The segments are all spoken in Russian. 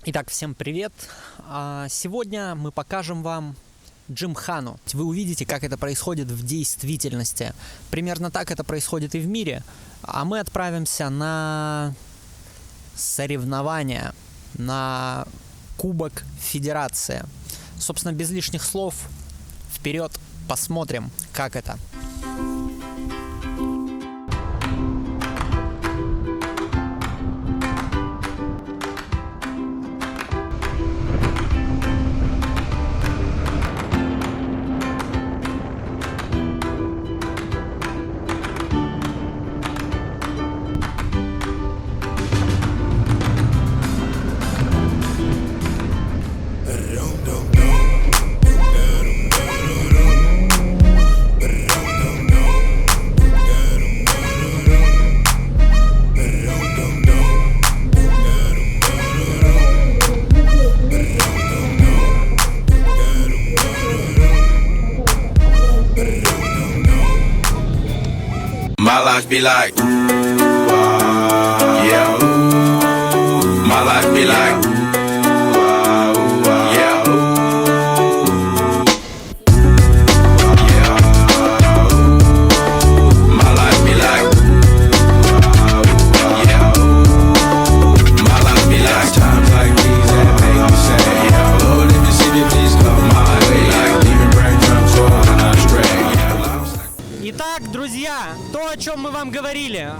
Итак, всем привет! Сегодня мы покажем вам Джимхану. Вы увидите, как это происходит в действительности. Примерно так это происходит и в мире. А мы отправимся на соревнования, на Кубок Федерации. Собственно, без лишних слов, вперед, посмотрим, как это. My life be like, yeah. My life be like, yeah. My life be like, yeah. My life be like times like these that make me say, yeah. Lord, if you see me, please come my way. Like leaving breadcrumbs on a stray. Итак, друзья, то, о чем мы вам говорили.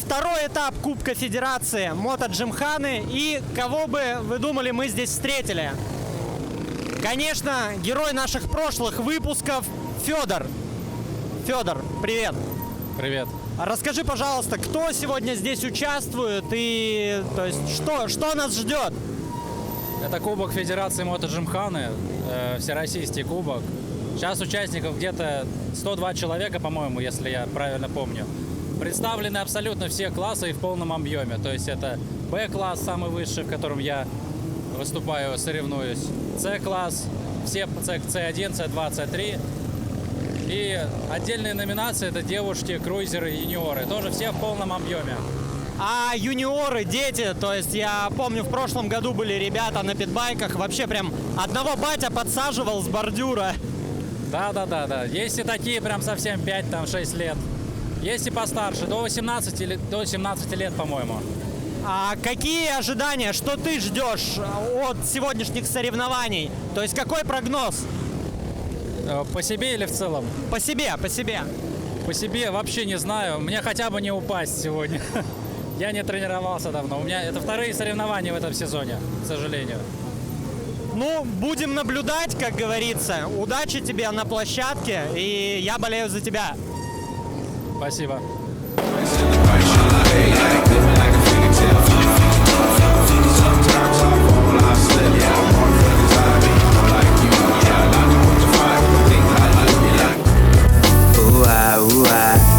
Второй этап Кубка Федерации Мото Джимханы. И кого бы вы думали, мы здесь встретили? Конечно, герой наших прошлых выпусков Федор. Федор, привет. Привет. Расскажи, пожалуйста, кто сегодня здесь участвует и то есть что нас ждет? Это Кубок Федерации Мото Джимханы, всероссийский кубок. Сейчас участников где-то 102 человека, по-моему, если я правильно помню. Представлены абсолютно все классы и в полном объеме. То есть это Б-класс, самый высший, в котором я выступаю, соревнуюсь. С-класс, все С1, С2, С3. И отдельные номинации — это девушки, крузеры, юниоры. Тоже все в полном объеме. А юниоры, дети, то есть я помню, в прошлом году были ребята на питбайках, вообще прям одного батя подсаживал с бордюра. Да. Есть и такие прям совсем 5-6 лет. Есть и постарше, до 18 лет, по-моему. А какие ожидания, что ты ждешь от сегодняшних соревнований? То есть какой прогноз? По себе или в целом? По себе. По себе вообще не знаю. Мне хотя бы не упасть сегодня. Я не тренировался давно. У меня это вторые соревнования в этом сезоне, к сожалению. Ну, будем наблюдать, как говорится. Удачи тебе на площадке, и я болею за тебя. Спасибо.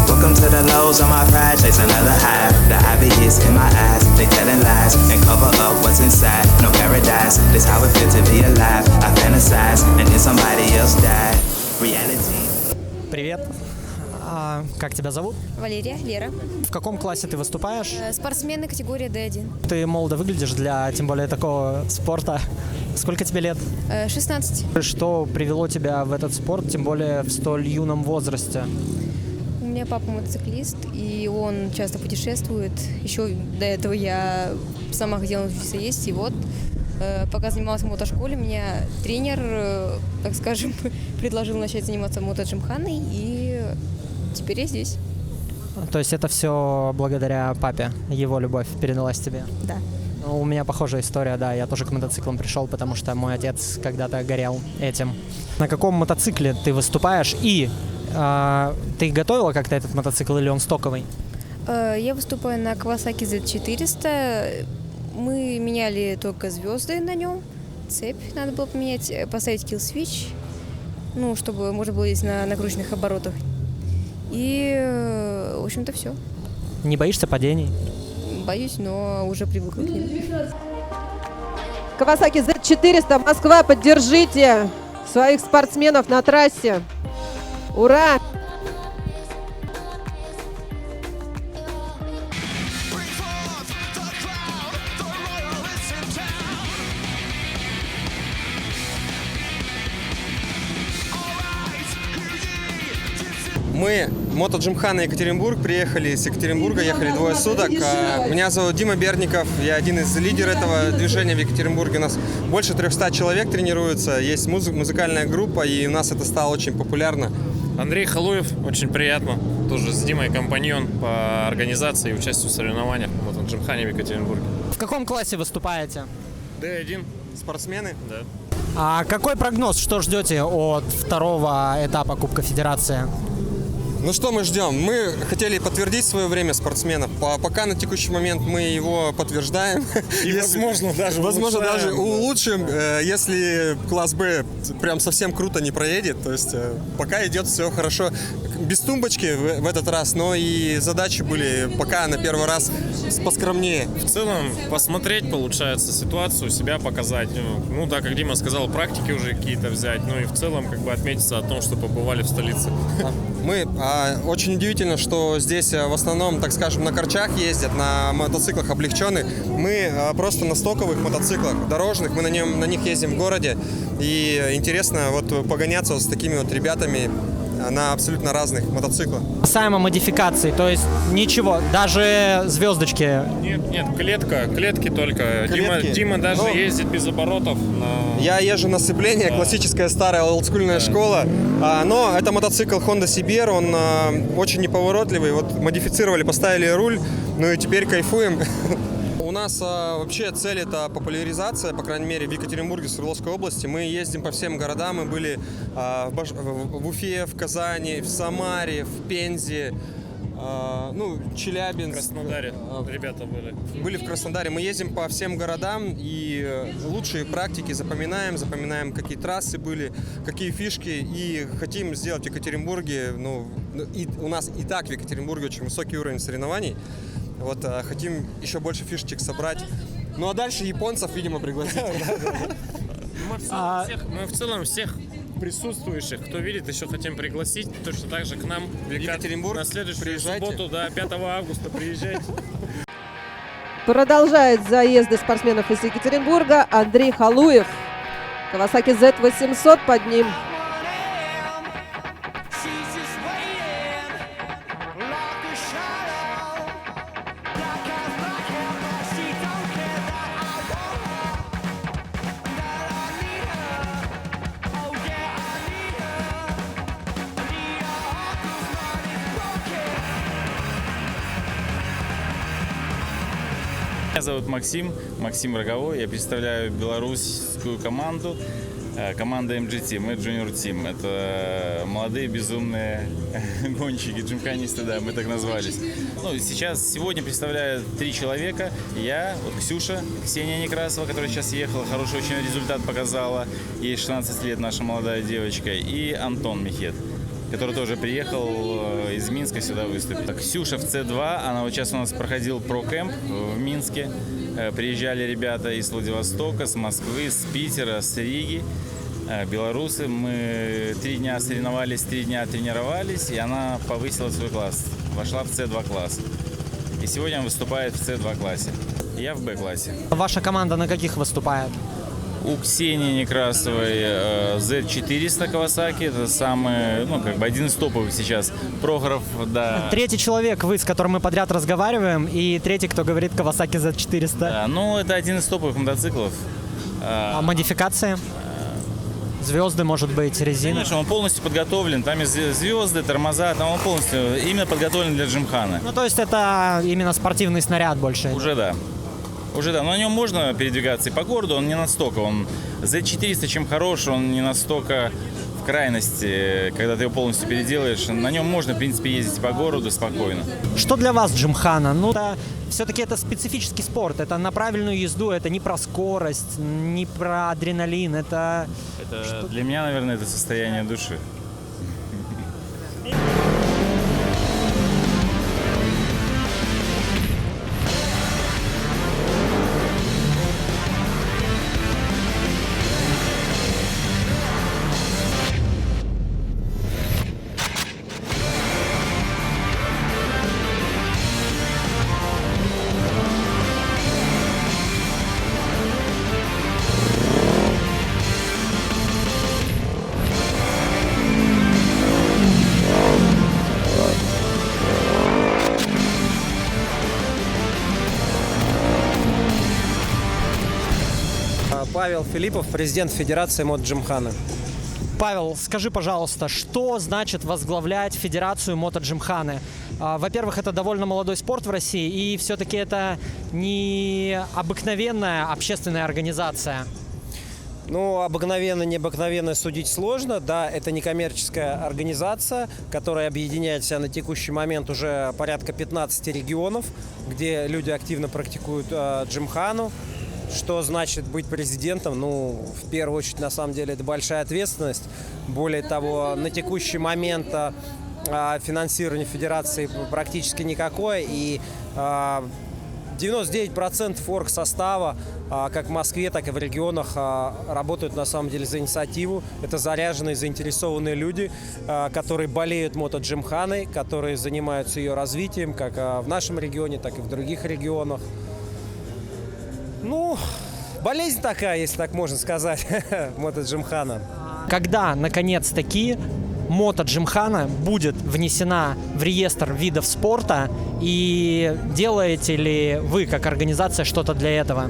Welcome to the lows on my pride, chase another high. The obvious in my eyes, they telling lies and cover up what's inside. No paradise, this how it feels to be alive. I fantasize and then somebody else died. Reality. Привет. Как тебя зовут? Валерия, Лера. В каком классе ты выступаешь? Спортсмены категории D1. Ты молодо выглядишь для, тем более, такого спорта. Сколько тебе лет? 16. Что привело тебя в этот спорт, тем более в столь юном возрасте? У меня папа мотоциклист, и он часто путешествует. Еще до этого я сама хотела научиться ездить, и вот пока занималась в мотошколе, меня тренер, так скажем, предложил начать заниматься Мото Джимханой, и теперь я здесь. То есть это все благодаря папе, его любовь передалась тебе? Да. Ну, у меня похожая история, да, я тоже к мотоциклам пришел, потому что мой отец когда-то горел этим. На каком мотоцикле ты выступаешь и ты готовила как-то этот мотоцикл или он стоковый? Я выступаю на Kawasaki Z400. Мы меняли только звезды на нем, цепь надо было поменять, поставить килл-свич, ну, чтобы можно было ездить на накрученных оборотах. И, в общем-то, все. Не боишься падений? Боюсь, но уже привыкла к ним. Kawasaki Z400, Москва, поддержите своих спортсменов на трассе. Ура! Bring forth the crowd, the royal is in town. Мы, мотоджимханы Екатеринбург, приехали из Екатеринбурга, ехали 2 суток. Меня зовут Дима Берников, я один из лидеров этого движения в Екатеринбурге. У нас больше 300 человек тренируются, есть музыкальная группа, и у нас это стало очень популярно. Андрей Халуев, очень приятно. Тоже с Димой компаньон по организации и участию в соревнованиях по мотоджимхане в Екатеринбурге. В каком классе выступаете? D1. Спортсмены? Да. А какой прогноз, что ждете от второго этапа Кубка Федерации? Ну что мы ждем? Мы хотели подтвердить в свое время спортсменов. Пока на текущий момент мы его подтверждаем. И, возможно, даже улучшим, если класс Б прям совсем круто не проедет. То есть пока идет все хорошо. Без тумбочки в этот раз, но и задачи были пока на первый раз поскромнее. В целом, посмотреть, получается, ситуацию, себя показать. Ну да, как Дима сказал, практики уже какие-то взять. Ну и в целом, как бы отметиться о том, что побывали в столице. Мы очень удивительно, что здесь в основном, так скажем, на корчах ездят, на мотоциклах облегченных. Мы просто на стоковых мотоциклах дорожных, мы на них ездим в городе. И интересно вот погоняться вот с такими вот ребятами на абсолютно разных мотоциклах. Касаемо модификаций, то есть ничего, даже звездочки. Нет, клетки только. Клетки. Дима даже ездит без оборотов. Я езжу на сцепление, классическая старая олдскульная школа. Но это мотоцикл Honda CBR, он очень неповоротливый. Вот модифицировали, поставили руль, ну и теперь кайфуем. У нас вообще цель — это популяризация, по крайней мере, в Екатеринбурге, в Свердловской области. Мы ездим по всем городам, мы были в Уфе, в Казани, в Самаре, в Пензе, Челябинск. В Краснодаре ребята были. Были в Краснодаре. Мы ездим по всем городам и лучшие практики запоминаем, какие трассы были, какие фишки, и хотим сделать в Екатеринбурге, у нас и так в Екатеринбурге очень высокий уровень соревнований. Вот хотим еще больше фишечек собрать. Ну а дальше японцев, видимо, пригласить. Мы в целом всех присутствующих, кто видит, еще хотим пригласить точно так же к нам в Екатеринбург. на следующую Приезжайте. субботу, 5 августа приезжайте. Продолжает заезды спортсменов из Екатеринбурга Андрей Халуев. Kawasaki Z800 под ним. Меня зовут Максим Роговой, я представляю белорусскую команду, команда MGT, мы Junior Team. Это молодые безумные гонщики, джимханисты, да, мы так назвались. Сегодня представляю 3 человека, я, Ксюша, Ксения Некрасова, которая сейчас ехала, хороший очень результат показала, ей 16 лет, наша молодая девочка, и Антон Мехет, который тоже приехал из Минска сюда выступить. Ксюша в C2, она вот сейчас у нас проходил про-кэмп в Минске. Приезжали ребята из Владивостока, с Москвы, с Питера, с Риги, белорусы. Мы 3 дня соревновались, 3 дня тренировались, и она повысила свой класс, вошла в C2 класс. И сегодня она выступает в C2 классе. Я в B-классе. Ваша команда на каких выступает? У Ксении Некрасовой Z400 Kawasaki, это самый, один из топовых сейчас. Прохоров, да. 3-й человек, вы, с которым мы подряд разговариваем, и 3-й, кто говорит Kawasaki Z400. Да, это один из топовых мотоциклов. А модификации? Звезды, может быть, резина? Конечно, он полностью подготовлен, там есть звезды, тормоза, там он полностью именно подготовлен для джимхана. То есть это именно спортивный снаряд больше? Уже да, но на нем можно передвигаться и по городу, он не настолько, он Z400 чем хорош, он не настолько в крайности, когда ты его полностью переделаешь, на нем можно, в принципе, ездить по городу спокойно. Что для вас джимхана? Все-таки это специфический спорт, это на правильную езду, это не про скорость, не про адреналин, это для меня, наверное, это состояние души. Павел Филиппов, президент Федерации мотоджимхана. Павел, скажи, пожалуйста, что значит возглавлять Федерацию мотоджимханы? Во-первых, это довольно молодой спорт в России, и все-таки это не обыкновенная общественная организация. Ну, обыкновенно, необыкновенно судить сложно. Да, это некоммерческая организация, которая объединяет себя на текущий момент уже порядка 15 регионов, где люди активно практикуют джимхану. Что значит быть президентом? Ну, в первую очередь, на самом деле, это большая ответственность. Более того, на текущий момент финансирование федерации практически никакое, и 99% оргсостава, как в Москве, так и в регионах, работают на самом деле за инициативу. Это заряженные, заинтересованные люди, которые болеют мотоджимханой, которые занимаются ее развитием, как в нашем регионе, так и в других регионах. Ну, болезнь такая, если так можно сказать, мотоджимхана. Когда, наконец-таки, мотоджимхана будет внесена в реестр видов спорта, и делаете ли вы, как организация, что-то для этого?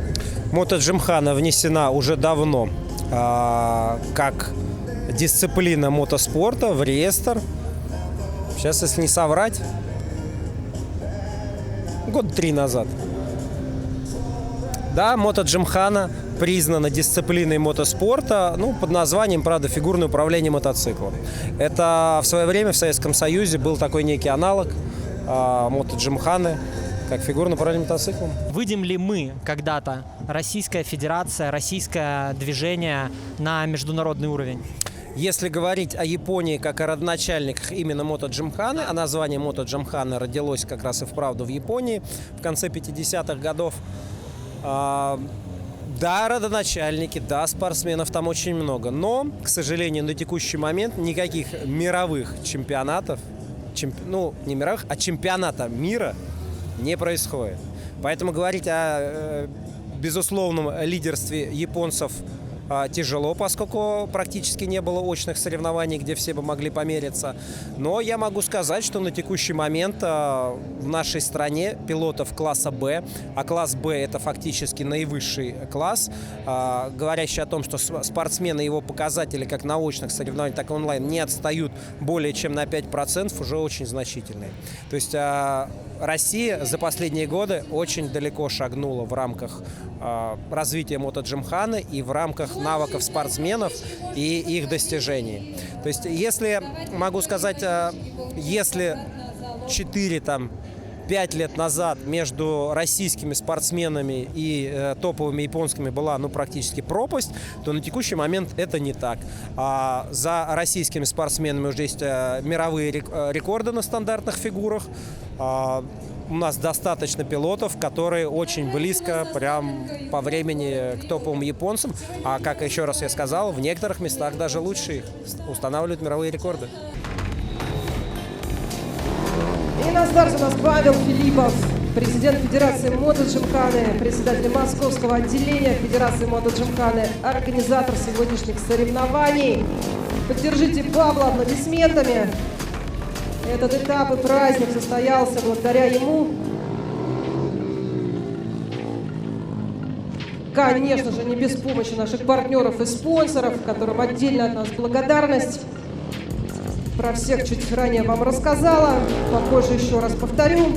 Мотоджимхана внесена уже давно как дисциплина мотоспорта в реестр. Сейчас, если не соврать, года 3 назад. Да, мотоджимхана признана дисциплиной мотоспорта, ну, под названием, правда, фигурное управление мотоциклом. Это в свое время в Советском Союзе был такой некий аналог мотоджимханы, как фигурное управление мотоциклом. Выйдем ли мы когда-то, Российская Федерация, российское движение, на международный уровень? Если говорить о Японии как о родоначальниках именно мотоджимханы, а название мотоджимханы родилось как раз и вправду в Японии в конце 50-х годов, да, родоначальники, да, спортсменов там очень много. Но, к сожалению, на текущий момент никаких мировых чемпионатов, ну, не мировых, а чемпионата мира не происходит. Поэтому говорить о безусловном лидерстве японцев тяжело, поскольку практически не было очных соревнований, где все бы могли помериться. Но я могу сказать, что на текущий момент в нашей стране пилотов класса «Б», а класс «Б» — это фактически наивысший класс, говорящий о том, что спортсмены, его показатели как на очных соревнованиях, так и онлайн не отстают более чем на 5%, уже очень значительные. То есть Россия за последние годы очень далеко шагнула в рамках развития мотоджимханы и в рамках навыков спортсменов и их достижений. То есть, если, могу сказать, если 4-5 лет назад между российскими спортсменами и топовыми японскими была, ну, практически пропасть, то на текущий момент это не так. За российскими спортсменами уже есть мировые рекорды на стандартных фигурах. У нас достаточно пилотов, которые очень близко, прям по времени, к топовым японцам. А, как еще раз я сказал, в некоторых местах даже лучше их устанавливают мировые рекорды. И на старте у нас Павел Филиппов, президент Федерации мотоджимханы, председатель Московского отделения Федерации мотоджимханы, организатор сегодняшних соревнований. Поддержите Павла аплодисментами. Этот этап и праздник состоялся благодаря ему. Конечно же, не без помощи наших партнеров и спонсоров, которым отдельно от нас благодарность. Про всех чуть ранее вам рассказала, попозже еще раз повторю.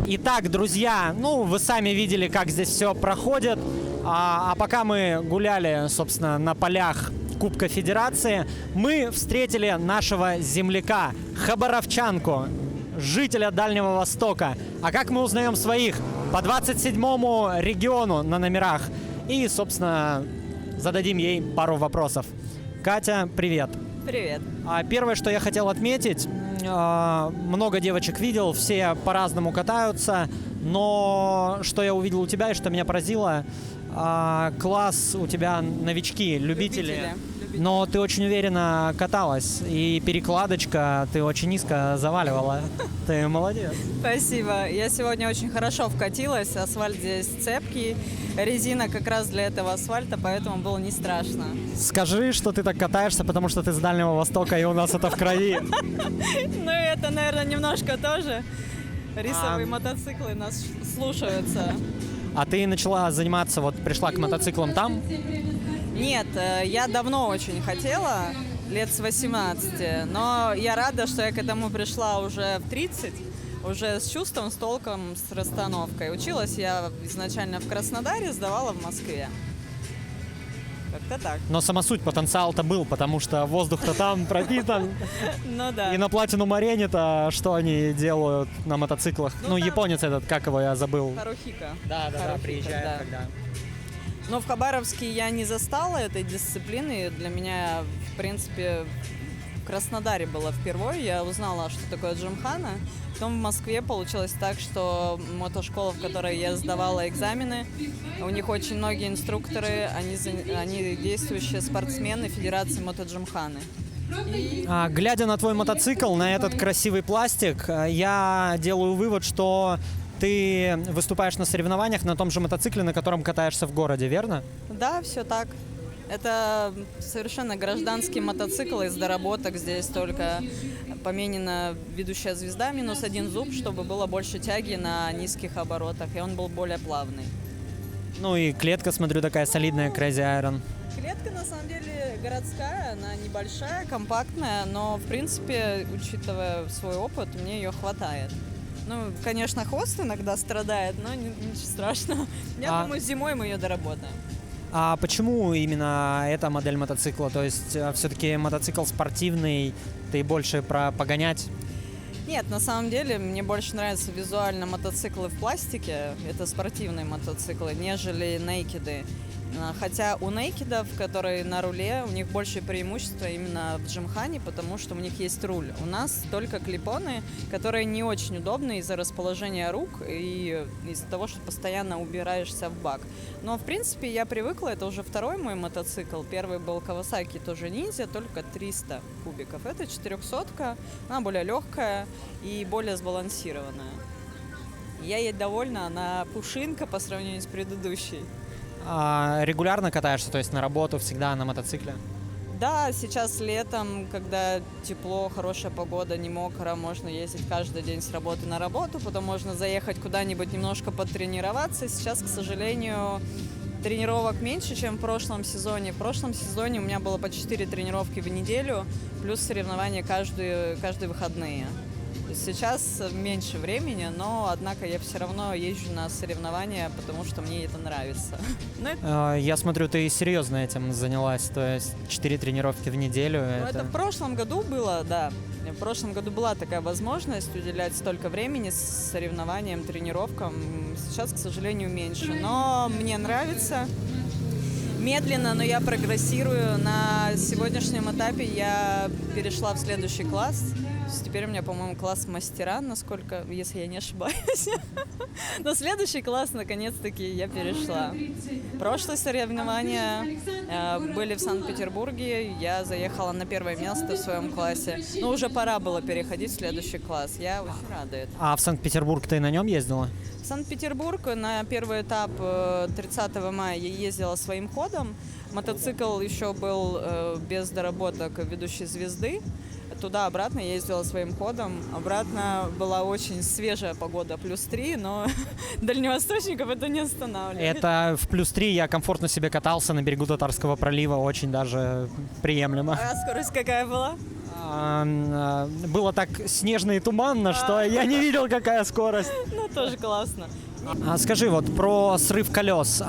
Итак, друзья, ну, вы сами видели, как здесь все проходит. А пока мы гуляли, собственно, на полях Кубка Федерации, мы встретили нашего земляка, хабаровчанку, жителя Дальнего Востока. А как мы узнаем своих? По 27-му региону на номерах. И, собственно, зададим ей пару вопросов. Катя, привет. Привет. Первое, что я хотел отметить, много девочек видел, все по-разному катаются, но что я увидел у тебя и что меня поразило, класс у тебя новички, любители. Но ты очень уверенно каталась, и перекладочка ты очень низко заваливала. Ты молодец. Спасибо. Я сегодня очень хорошо вкатилась, асфальт здесь цепкий, резина как раз для этого асфальта, поэтому было не страшно. Скажи, что ты так катаешься, потому что ты с Дальнего Востока, и у нас это в крови. Ну, это, наверное, немножко тоже. Рисовые мотоциклы нас слушаются. А ты начала заниматься, вот пришла к мотоциклам там? Нет, я давно очень хотела, лет с 18, но я рада, что я к этому пришла уже в 30, уже с чувством, с толком, с расстановкой. Училась я изначально в Краснодаре, сдавала в Москве. Как-то так. Но сама суть, потенциал-то был, потому что воздух-то там пропитан. Ну да. И на Platinum-арене-то что они делают на мотоциклах? Ну, японец этот, как его, я забыл. Харухика. Да, Харухика, приезжает да. когда. Но в Хабаровске я не застала этой дисциплины. Для меня, в принципе, в Краснодаре было впервые. Я узнала, что такое джимхана. Потом в Москве получилось так, что мотошкола, в которой я сдавала экзамены, у них очень многие инструкторы, они действующие спортсмены Федерации мотоджимханы. Глядя на твой мотоцикл, на этот красивый пластик, я делаю вывод, что ты выступаешь на соревнованиях на том же мотоцикле, на котором катаешься в городе, верно? Да, все так. Это совершенно гражданский мотоцикл из доработок. Здесь только поменена ведущая звезда, -1 зуб, чтобы было больше тяги на низких оборотах, и он был более плавный. Ну и клетка, смотрю, такая солидная, Crazy Iron. Клетка, на самом деле, городская, она небольшая, компактная, но, в принципе, учитывая свой опыт, мне ее хватает. Ну, конечно, хвост иногда страдает, но ничего страшного. Я думаю, зимой мы ее доработаем. А почему именно эта модель мотоцикла? То есть все-таки мотоцикл спортивный, ты больше про погонять? Нет, на самом деле мне больше нравятся визуально мотоциклы в пластике, это спортивные мотоциклы, нежели нейкиды. Хотя у нейкидов, которые на руле, у них большее преимущество именно в джимхане, потому что у них есть руль. У нас только клипоны, которые не очень удобны из-за расположения рук и из-за того, что постоянно убираешься в бак. Но, в принципе, я привыкла, это уже второй мой мотоцикл. Первый был Kawasaki, тоже ниндзя, только 300 кубиков. Это 400-ка, она более легкая и более сбалансированная. Я ей довольна, она пушинка по сравнению с предыдущей. Регулярно катаешься, то есть на работу всегда на мотоцикле? Да, сейчас летом, когда тепло, хорошая погода, не мокро, можно ездить каждый день с работы на работу, потом можно заехать куда-нибудь немножко потренироваться. Сейчас, к сожалению, тренировок меньше, чем в прошлом сезоне. В прошлом сезоне у меня было по 4 тренировки в неделю, плюс соревнования каждые выходные. Сейчас меньше времени, но, однако, я все равно езжу на соревнования, потому что мне это нравится. Я смотрю, ты серьезно этим занялась, то есть 4 тренировки в неделю. Это в прошлом году было, да. В прошлом году была такая возможность уделять столько времени соревнованиям, тренировкам. Сейчас, к сожалению, меньше, но мне нравится. Медленно, но я прогрессирую. На сегодняшнем этапе я перешла в следующий класс. Теперь у меня, по-моему, класс мастера, насколько, если я не ошибаюсь. Но следующий класс, наконец-таки, я перешла. Прошлые соревнования были в Санкт-Петербурге. Я заехала на первое место в своем классе. Но уже пора было переходить в следующий класс. Я очень рада этому. А в Санкт-Петербург ты на нем ездила? В Санкт-Петербург на первый этап 30 мая я ездила своим ходом. Мотоцикл еще был без доработок ведущей звезды. Туда-обратно я ездила своим ходом. Обратно была очень свежая погода, +3, но дальневосточников это не останавливает. Это в +3 я комфортно себе катался на берегу Татарского пролива, очень даже приемлемо. А скорость какая была? Было так снежно и туманно, что я не видел, какая скорость. Ну, тоже классно. Скажи, вот про срыв колес.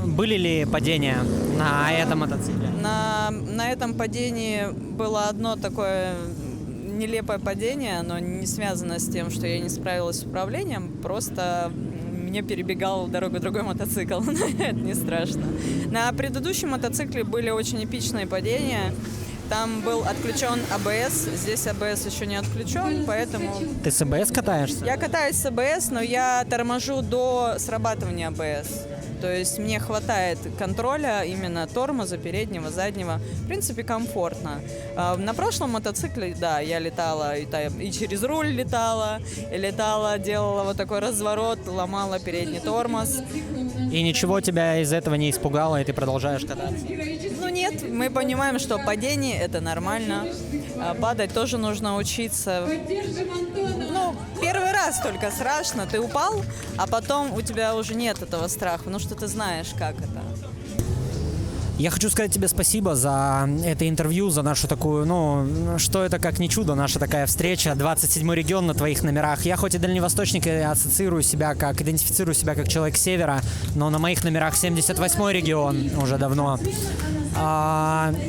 Были ли падения на этом мотоцикле? На этом падении было одно такое нелепое падение, но не связано с тем, что я не справилась с управлением, просто мне перебегал дорогу другой мотоцикл. Это не страшно. На предыдущем мотоцикле были очень эпичные падения. Там был отключен АБС, здесь АБС еще не отключен, поэтому... Ты с АБС катаешься? Я катаюсь с АБС, но я торможу до срабатывания АБС. То есть мне хватает контроля именно тормоза, переднего, заднего. В принципе, комфортно. На прошлом мотоцикле, да, я летала и через руль летала, делала вот такой разворот, ломала передний тормоз. И ничего тебя из этого не испугало, и ты продолжаешь кататься? Ну нет, мы понимаем, что падение – это нормально. Падать тоже нужно учиться. Ну, первый раз только страшно. Ты упал, а потом у тебя уже нет этого страха, ну что ты знаешь, как это. Я хочу сказать тебе спасибо за это интервью, за нашу такую, ну, что это как не чудо, наша такая встреча, 27-й регион на твоих номерах. Я хоть и дальневосточник, и идентифицирую себя как человек севера, но на моих номерах 78-й регион уже давно.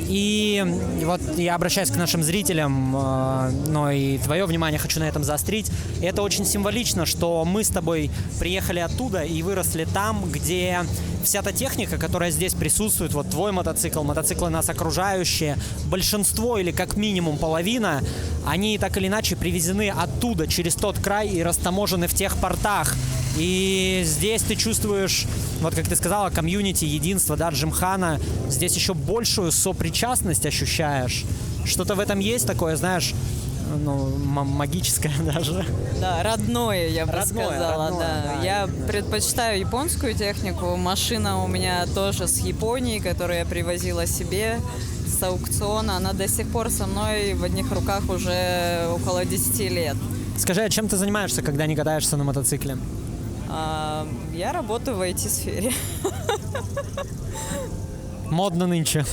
И вот я обращаюсь к нашим зрителям, но и твое внимание хочу на этом заострить. И это очень символично, что мы с тобой приехали оттуда и выросли там, где вся та техника, которая здесь присутствует, вот твой мотоцикл, мотоциклы нас окружающие, большинство или как минимум половина, они так или иначе привезены оттуда, через тот край и растаможены в тех портах. И здесь ты чувствуешь, вот как ты сказала, комьюнити, единство, да, Джимхана. Здесь еще большую сопричастность ощущаешь. Что-то в этом есть такое, знаешь, ну, магическое даже. Да, родное, я бы сказала, да. Я предпочитаю японскую технику. Машина у меня тоже с Японии, которую я привозила себе с аукциона. Она до сих пор со мной в одних руках уже около 10 лет. Скажи, а чем ты занимаешься, когда не катаешься на мотоцикле? Я работаю в IT-сфере. Модно нынче.